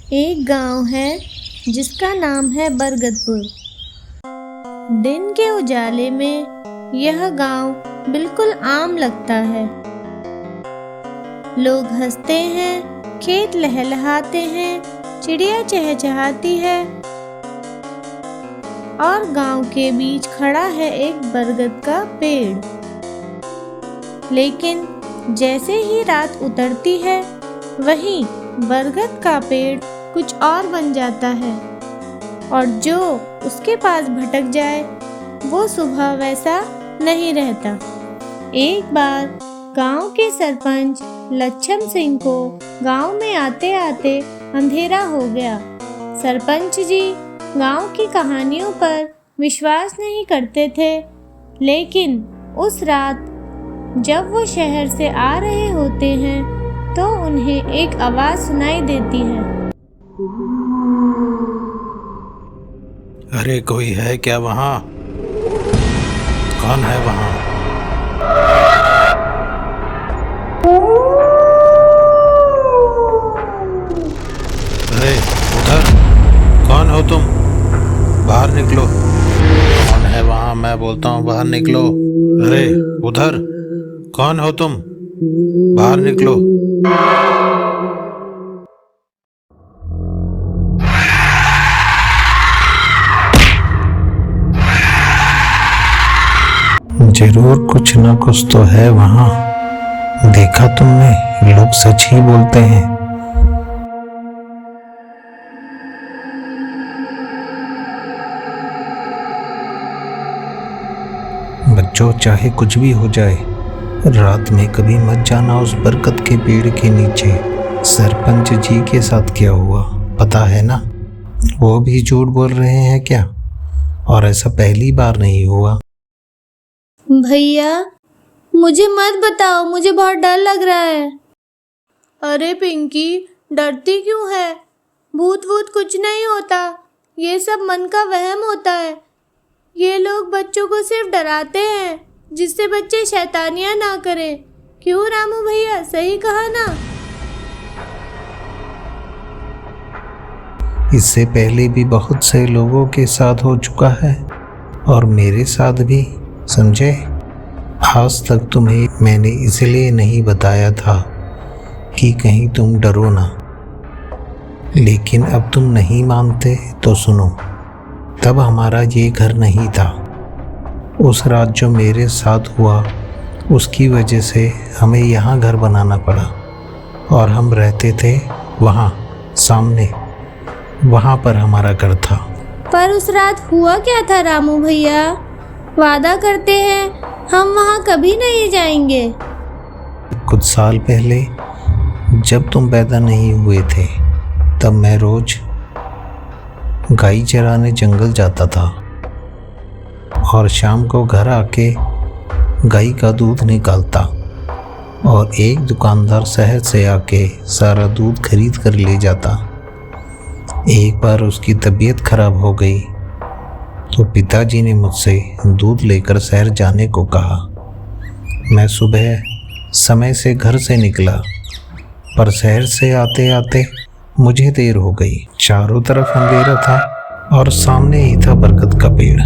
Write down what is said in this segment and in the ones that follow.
एक गांव है जिसका नाम है बरगदपुर। दिन के उजाले में यह गांव बिल्कुल आम लगता है। लोग हंसते हैं, खेत लहलहाते हैं, चिड़िया चहचहाती है और गांव के बीच खड़ा है एक बरगद का पेड़। लेकिन जैसे ही रात उतरती है, वहीं बरगद का पेड़ कुछ और बन जाता है और जो उसके पास भटक जाए वो सुबह वैसा नहीं रहता। एक बार गांव के सरपंच लच्छम सिंह को गांव में आते आते अंधेरा हो गया। सरपंच जी गांव की कहानियों पर विश्वास नहीं करते थे, लेकिन उस रात जब वो शहर से आ रहे होते हैं तो उन्हें एक आवाज सुनाई देती है। अरे कोई है क्या वहाँ? कौन है वहाँ? अरे उधर कौन हो तुम? बाहर निकलो। कौन है वहाँ? मैं बोलता हूँ बाहर निकलो। अरे उधर कौन हो तुम? बाहर निकलो। जरूर कुछ न कुछ तो है वहाँ। देखा तुमने? लोग सच ही बोलते हैं। बच्चों, चाहे कुछ भी हो जाए, रात में कभी मत जाना उस बरगद के पेड़ के नीचे। सरपंच जी के साथ क्या हुआ पता है ना? वो भी झूठ बोल रहे हैं क्या? और ऐसा पहली बार नहीं हुआ। भैया मुझे मत बताओ, मुझे बहुत डर लग रहा है। अरे पिंकी, डरती क्यों है? भूत वूत कुछ नहीं होता, ये सब मन का वहम होता है। ये लोग बच्चों को सिर्फ डराते हैं जिससे बच्चे शैतानियां ना करें। क्यों रामू भैया, सही कहा ना? इससे पहले भी बहुत से लोगों के साथ हो चुका है और मेरे साथ भी, समझे? आज तक तुम्हें मैंने इसलिए नहीं बताया था कि कहीं तुम डरो ना, लेकिन अब तुम नहीं मानते तो सुनो। तब हमारा ये घर नहीं था। उस रात जो मेरे साथ हुआ उसकी वजह से हमें यहाँ घर बनाना पड़ा और हम रहते थे वहाँ सामने। वहाँ पर हमारा घर था। पर उस रात हुआ क्या था रामू भैया? वादा करते हैं हम वहाँ कभी नहीं जाएंगे। कुछ साल पहले जब तुम पैदा नहीं हुए थे, तब मैं रोज गाय चराने जंगल जाता था और शाम को घर आके गाय का दूध निकालता और एक दुकानदार शहर से आके सारा दूध खरीद कर ले जाता। एक बार उसकी तबीयत खराब हो गई तो पिताजी ने मुझसे दूध लेकर शहर जाने को कहा। मैं सुबह समय से घर से निकला, पर शहर से आते आते मुझे देर हो गई। चारों तरफ अंधेरा था और सामने ही था बरगद का पेड़।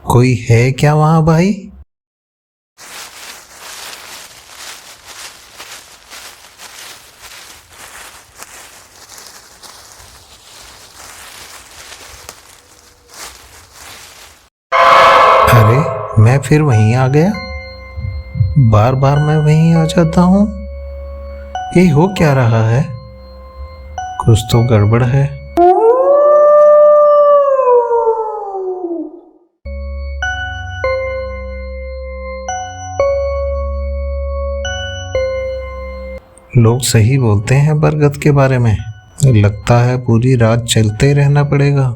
कोई है क्या वहाँ भाई? अरे मैं फिर वहीं आ गया। बार बार मैं वहीं आ जाता हूँ। ये हो क्या रहा है? कुछ तो गड़बड़ है। लोग सही बोलते हैं बरगद के बारे में। लगता है पूरी रात चलते रहना पड़ेगा।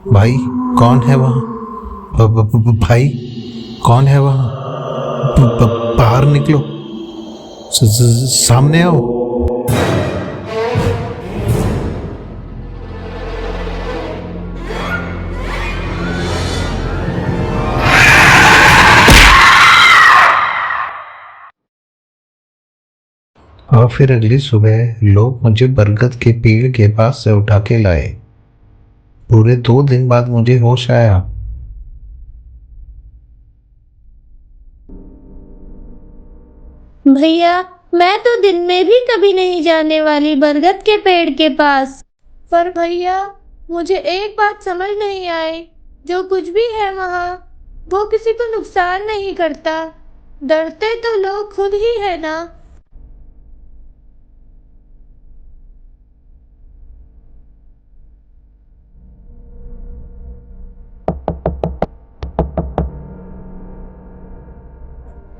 भाई कौन है वहाँ? भाई कौन है वहाँ? बाहर निकलो, सामने आओ। और फिर अगली सुबह लोग मुझे बरगद के पेड़ के पास से उठा के लाए। पूरे 2 दिन बाद मुझे होश आया। भैया, मैं तो दिन में भी कभी नहीं जाने वाली बरगद के पेड़ के पास। पर भैया, मुझे एक बात समझ नहीं आई, जो कुछ भी है वहाँ, वो किसी को नुकसान नहीं करता। डरते तो लोग खुद ही है ना।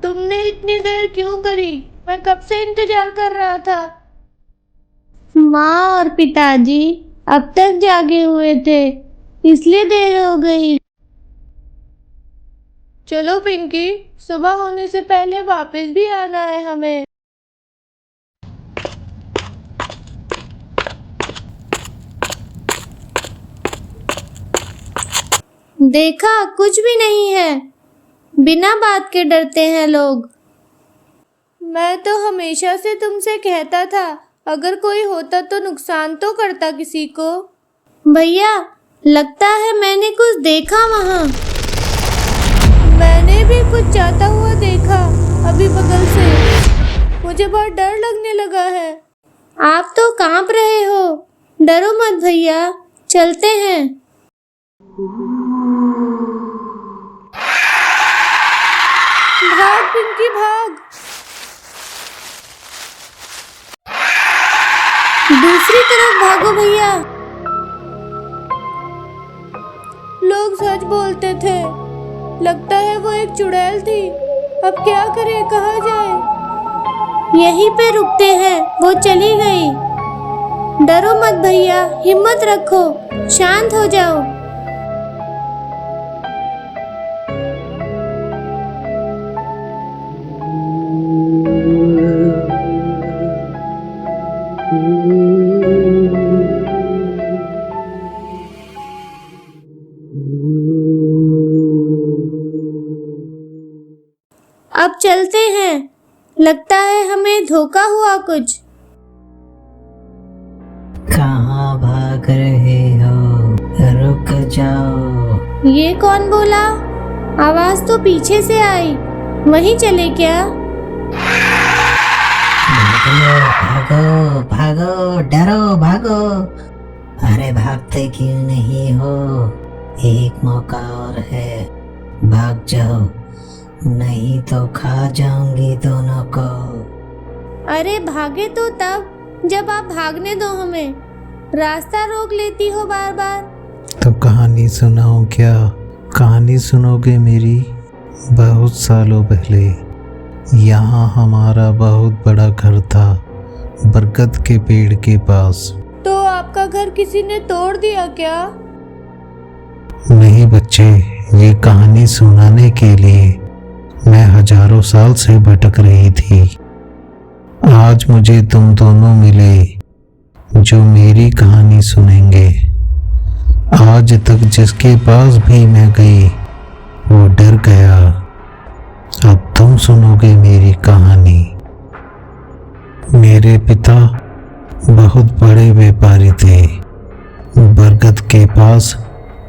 तुमने इतनी देर क्यों करी? मैं कब से इंतजार कर रहा था। माँ और पिताजी अब तक जागे हुए थे, इसलिए देर हो गई। चलो पिंकी, सुबह होने से पहले वापस भी आना है हमें। देखा, कुछ भी नहीं है। बिना बात के डरते हैं लोग। मैं तो हमेशा से तुमसे कहता था, अगर कोई होता तो नुकसान तो करता किसी को। भैया, लगता है मैंने कुछ देखा वहाँ। मैंने भी कुछ जाता हुआ देखा अभी बगल से। मुझे बहुत डर लगने लगा है। आप तो कांप रहे हो। डरो मत भैया, चलते हैं। भाग पिंकी, भाग। दूसरी तरफ भागो भैया। लोग सच बोलते थे। लगता है वो एक चुड़ैल थी। अब क्या करें, कहाँ जाए? यहीं पे रुकते हैं, वो चली गई। डरो मत भैया, हिम्मत रखो, शांत हो जाओ। अब चलते हैं। लगता है हमें धोखा हुआ कुछ। कहाँ भाग रहे हो? रुक जाओ। ये कौन बोला? आवाज तो पीछे से आई। वहीं चले क्या? भागो भागो भागो, डरो भागो। अरे भागते क्यों नहीं हो? एक मौका और है, भाग जाओ, नहीं तो खा जाऊंगी दोनों को। अरे भागे तो तब जब आप भागने दो हमें। रास्ता रोक लेती हो बार बार। तो कहानी सुनाऊं क्या? कहानी सुनोगे मेरी? बहुत सालों पहले यहाँ हमारा बहुत बड़ा घर था, बरगद के पेड़ के पास। तो आपका घर किसी ने तोड़ दिया क्या? नहीं बच्चे, ये कहानी सुनाने के लिए मैं हजारों साल से भटक रही थी। आज मुझे तुम दोनों मिले जो मेरी कहानी सुनेंगे। आज तक जिसके पास भी मैं गई वो डर गया। अब तुम सुनोगे मेरी कहानी। मेरे पिता बहुत बड़े व्यापारी थे। बरगद के पास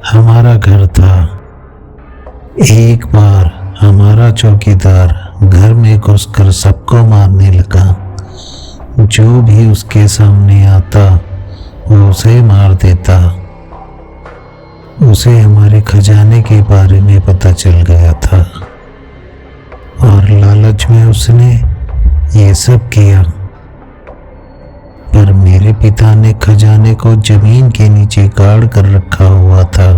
हमारा घर था। एक बार हमारा चौकीदार घर में घुसकर सबको मारने लगा। जो भी उसके सामने आता वो उसे मार देता। उसे हमारे खजाने के बारे में पता चल गया था और लालच में उसने ये सब किया। पर मेरे पिता ने खजाने को जमीन के नीचे गाड़ कर रखा हुआ था।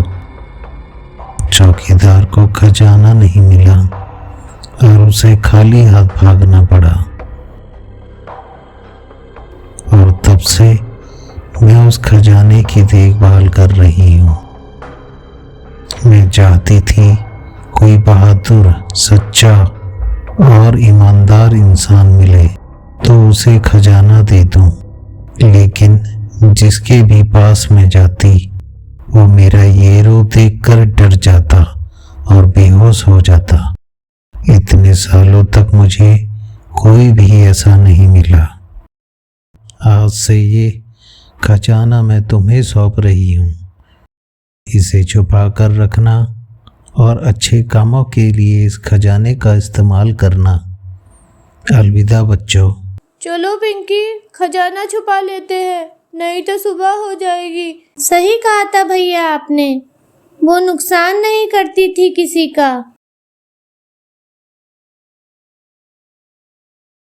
चौकीदार को खजाना नहीं मिला और उसे खाली हाथ भागना पड़ा। और तब से मैं उस खजाने की देखभाल कर रही हूँ। मैं चाहती थी कोई बहादुर, सच्चा और ईमानदार इंसान मिले तो उसे खजाना दे दूं, लेकिन जिसके भी पास मैं जाती वो मेरा ये रूप देखकर डर जाता और बेहोश हो जाता। इतने सालों तक मुझे कोई भी ऐसा नहीं मिला। आज से ये खजाना मैं तुम्हें सौंप रही हूँ। इसे छुपा कर रखना और अच्छे कामों के लिए इस खजाने का इस्तेमाल करना। अलविदा बच्चों। चलो पिंकी, खजाना छुपा लेते हैं, नहीं तो सुबह हो जाएगी। सही कहा था भैया आपने, वो नुकसान नहीं करती थी किसी का।